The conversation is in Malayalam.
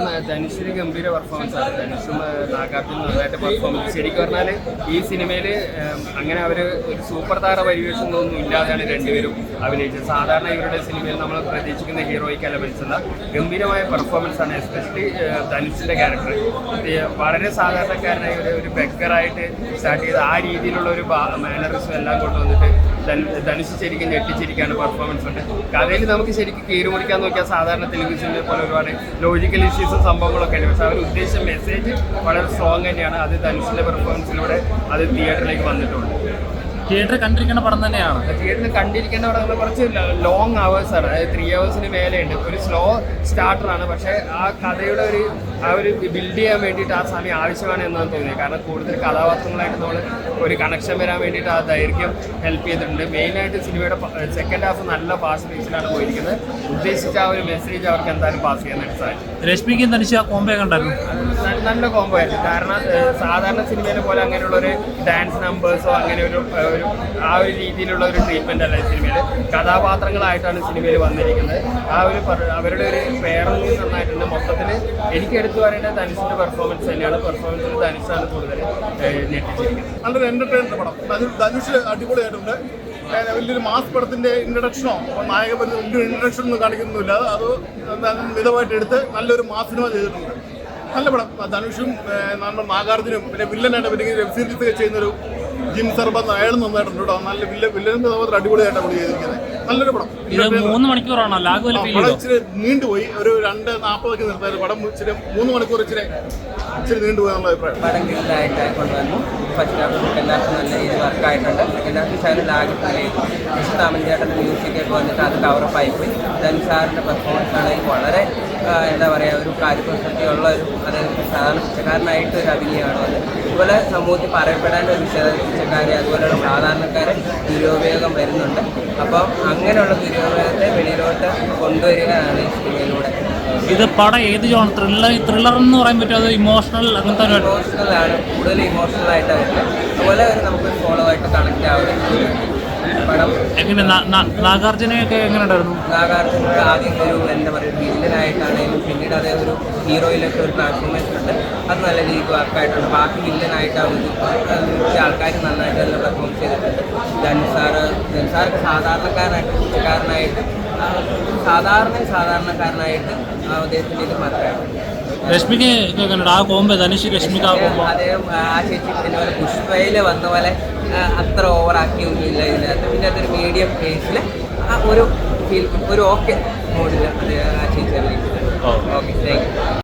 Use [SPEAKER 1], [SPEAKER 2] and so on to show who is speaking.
[SPEAKER 1] പടം ധനുഷിന് ഗംഭീര പെർഫോമൻസ് ആണ്. ധനുഷും നാഗാർജുനും നന്നായിട്ട് പെർഫോമൻസ്. ശരിക്കും പറഞ്ഞാൽ ഈ സിനിമയിൽ അങ്ങനെ അവർ ഒരു സൂപ്പർ താര പരിവേഷങ്ങളൊന്നും ഇല്ലാതെയാണ് രണ്ടുപേരും അഭിനയിച്ചത്. സാധാരണ ഇവരുടെ സിനിമയിൽ നമ്മൾ പ്രതീക്ഷിക്കുന്ന ഹീറോയിക് എലമെന്റ്സ് ഉള്ള ഗംഭീരമായ പെർഫോമൻസ് ആണ്. എസ്പെഷ്യലി ധനുഷിന്റെ ക്യാരക്ടർ വളരെ സാധാരണക്കാരനായി ഒരു ബെക്കറായിട്ട് സ്റ്റാർട്ട് ചെയ്ത് ആ രീതിയിലുള്ള ഒരു മാനറിസം എല്ലാം കൊണ്ടുവന്നിട്ട് ധനുഷ് ശരിക്കും ഞെട്ടിച്ചിരിക്കുകയാണ്. പെർഫോമൻസ് ഉണ്ട്. കഥയിൽ നമുക്ക് ശരിക്കും കീറുമുടിക്കാൻ നോക്കിയാൽ സാധാരണ തെലുങ്ക് സിനിമയെ പോലെ ഒരുപാട് ലോജിക്കൽ ഇഷ്യൂസും സംഭവങ്ങളൊക്കെ ഉണ്ട്. പക്ഷേ അവർ ഉദ്ദേശിച്ച മെസ്സേജ് വളരെ സ്ട്രോങ് തന്നെയാണ്. അത് ധനുഷിന്റെ പെർഫോമൻസിലൂടെ അത് തിയേറ്ററിലേക്ക് വന്നിട്ടുണ്ട്.
[SPEAKER 2] തിയേറ്ററിൽ കണ്ടിരിക്കേണ്ട പടം തന്നെയാണ്.
[SPEAKER 1] തിയേറ്ററിൽ കണ്ടിരിക്കേണ്ട പടങ്ങൾ കുറച്ച് ലോങ് അവേഴ്സാണ്. അതായത് 3 hours മേലെയുണ്ട്. ഒരു സ്ലോ സ്റ്റാർട്ടറാണ്. പക്ഷേ ആ കഥയുടെ ഒരു ബിൽഡ് ചെയ്യാൻ വേണ്ടിയിട്ട് ആ സമയം ആവശ്യമാണ് എന്നാണ് തോന്നിയത്. കാരണം കൂടുതൽ കഥാപാത്രങ്ങളായിട്ട് നമ്മൾ ഒരു കണക്ഷൻ വരാൻ വേണ്ടിയിട്ട് ആ ദൈർഘ്യം ഹെൽപ്പ് ചെയ്തിട്ടുണ്ട്. മെയിനായിട്ട് സിനിമയുടെ സെക്കൻഡ് ഹാഫ് നല്ല ഫാസ്റ്റ് പേസിലാണ് പോയിരിക്കുന്നത്. ഉദ്ദേശിച്ച ആ ഒരു മെസ്സേജ് അവർക്ക് എന്തായാലും പാസ് ചെയ്യാനായിട്ട് സാധിക്കും.
[SPEAKER 2] രശ്മിക്കും ധനുഷ് ആ കോംബോ കണ്ടായിരുന്നു.
[SPEAKER 1] നല്ല കോംബോ ആയിരുന്നു. കാരണം സാധാരണ സിനിമയിലെ പോലെ അങ്ങനെയുള്ളൊരു ഡാൻസ് നമ്പേഴ്സോ അങ്ങനെ ആ ഒരു രീതിയിലുള്ള ഒരു ട്രീറ്റ്മെൻ്റ് അല്ല സിനിമയിൽ. കഥാപാത്രങ്ങളായിട്ടാണ് സിനിമയിൽ വന്നിരിക്കുന്നത്. അവരുടെ ഒരു പേരിങ് നന്നായിട്ടുണ്ട്. മൊത്തത്തിൽ എനിക്ക് എടുത്തു പറയേണ്ടത് ധനുഷിൻ്റെ പെർഫോമൻസ് തന്നെയാണ്. പെർഫോമൻസിൽ ധനുഷാണ് കൂടുതൽ ഞെട്ടിച്ചിരിക്കുന്നത്.
[SPEAKER 3] നല്ലൊരു എൻ്റർടൈൻമെൻറ്റ് പടം. ധനുഷ് അടിപൊളിയായിട്ടുണ്ട്. വലിയൊരു മാസ് പടത്തിൻ്റെ ഇൻട്രഡക്ഷനോ നായകൻ വലിയൊരു ഇൻട്രഡക്ഷൻ ഒന്നും കാണിക്കുന്നില്ല. അത് മിതമായിട്ട് എടുത്ത് നല്ലൊരു മാസ് സിനിമ ചെയ്തിട്ടുണ്ട്. നല്ല പടം. ധനുഷും നമ്മുടെ നാഗാർജുനും പിന്നെ വില്ലനായിട്ട് പിന്നെ വെബ് സീരീസ് ഒക്കെ ചെയ്യുന്നൊരു ജിം സർബത്ത് അയാൾ നന്നായിട്ടുണ്ട് കേട്ടോ. നല്ല വില്ലൻ്റെ മാത്രം അടിപൊളിയായിട്ടാണ് പുള്ളി ചെയ്തിരിക്കുന്നത്. നല്ലൊരു പടം.
[SPEAKER 2] 3 മണിക്കൂറാണോ?
[SPEAKER 3] പടം ഇച്ചിരി നീണ്ടുപോയി. ഒരു 2:40 നിർത്താറ് പടം. ഇച്ചിരി 3 മണിക്കൂർ ഇച്ചിരി നീണ്ടുപോയി എന്നുള്ള അഭിപ്രായം.
[SPEAKER 4] പടം കിട്ടിലായിട്ട് കൊണ്ടുവന്നു. ഫസ്റ്റ് ഹാഫ് സെക്കൻഡ് ഹാഫ് നല്ല രീതിയിൽ വർക്കായിട്ടുണ്ട്. സെക്കൻഡ് ഹാഫ് ശകലം ലാഗിട്ടായി താമൻ ചേട്ടൻ്റെ മ്യൂസിക്കായിട്ട് വന്നിട്ട് അത് കവറപ്പായി പോയി. ധനുഷ് സാറിൻ്റെ പെർഫോമൻസ് ആണെങ്കിൽ വളരെ എന്താ പറയുക ഒരു കാര്യപ്രസക്തി ഉള്ള ഒരു അതായത് സാധാരണ പിച്ചക്കാരനായിട്ട് ഒരു അഭിനയമാണ് അത്. അതുപോലെ സമൂഹത്തിൽ പറയപ്പെടേണ്ട ഒരു പിച്ചക്കാരെ അതുപോലെയുള്ള സാധാരണക്കാരെ ദുരുപയോഗം വരുന്നുണ്ട്. അപ്പം അങ്ങനെയുള്ള ദുരുപയോഗത്തെ വെളിയിലോട്ട് കൊണ്ടുവരികയാണ് ഈ സിനിമയിലൂടെ.
[SPEAKER 2] ഇത് പടം ഏത് ജോൺ? ത്രില്ലർ എന്ന് പറയാൻ പറ്റും? അത് ഇമോഷണൽ അങ്ങനത്തെ
[SPEAKER 4] ഇമോഷണലാണ്. കൂടുതൽ ഇമോഷണലായിട്ടാണ് വരുന്നത്. അതുപോലെ നമുക്ക് ഫോളോ ആയിട്ട് കണക്റ്റ് ആവുന്നത് പടം.
[SPEAKER 2] എങ്ങനെ നാഗാർജുനയൊക്കെ എങ്ങനെ ഉണ്ടായിരുന്നു?
[SPEAKER 4] നാഗാർജുന ആദ്യം ഒരു എന്താ പറയുക വില്ലനായിട്ടാണെങ്കിലും പിന്നീട് അതേ ഒരു ഹീറോയിലൊക്കെ ഒരു ട്രാൻസ്ഫോർമേഷൻ ഉണ്ട്. അത് നല്ല രീതിക്ക് വർക്കായിട്ടുണ്ട്. ബാക്കി വില്ലനായിട്ടാണ് മിക്ക ആൾക്കാർ നന്നായിട്ട് നല്ല പെർഫോമൻസ് ചെയ്തിട്ടുണ്ട്. ധനുഷാർക്ക് സാധാരണക്കാരനായിട്ട് കുറ്റക്കാരനായിട്ട് സാധാരണക്കാരനായിട്ട് അദ്ദേഹത്തിൻ്റെ ഇത് മാറ്റായിട്ടുണ്ട്.
[SPEAKER 2] രശ്മിക്ക് ആ കോമ്പോ ധനുഷ് രശ്മിക്ക്
[SPEAKER 4] അദ്ദേഹം ആ ചേച്ചി പിന്നെ പോലെ പുഷ്പയിൽ വന്ന പോലെ അത്ര ഓവറാക്കിയൊന്നുമില്ല ഇതിനകത്ത്. പിന്നെ അതൊരു മീഡിയം ഫേസിൽ ഒരു ഓക്കെ മോഡിൽ അത് ആ ചേച്ചി അറിയിച്ചിട്ടുണ്ട്. Okay thank you.